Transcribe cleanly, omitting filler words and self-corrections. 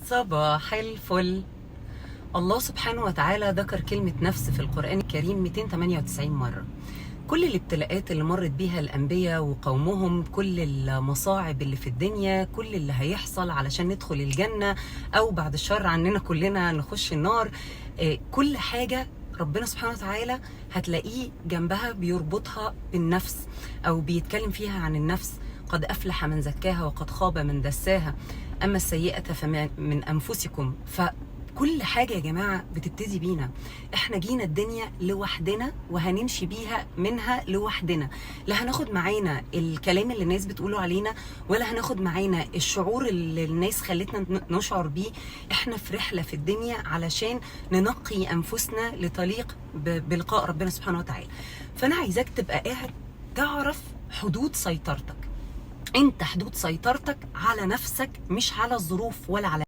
صباح الفل. الله سبحانه وتعالى ذكر كلمة نفس في القرآن الكريم 298 مرة. كل الابتلاءات اللي مرت بيها الأنبياء وقومهم، كل المصاعب اللي في الدنيا، كل اللي هيحصل علشان ندخل الجنة أو بعد الشر عننا كلنا نخش النار، كل حاجة ربنا سبحانه وتعالى هتلاقيه جنبها بيربطها بالنفس أو بيتكلم فيها عن النفس. قد أفلح من زكاها وقد خاب من دساها، أما السيئة فمن أنفسكم. فكل حاجة يا جماعة بتبتدي بينا. احنا جينا الدنيا لوحدنا وهنمشي بيها منها لوحدنا. لا هناخد معانا الكلام اللي الناس بتقوله علينا، ولا هناخد معانا الشعور اللي الناس خلتنا نشعر بيه. احنا في رحلة في الدنيا علشان ننقي أنفسنا لتليق بلقاء ربنا سبحانه وتعالى. فأنا عايزاك تبقى قاعد تعرف حدود سيطرتك. انت حدود سيطرتك على نفسك، مش على الظروف ولا على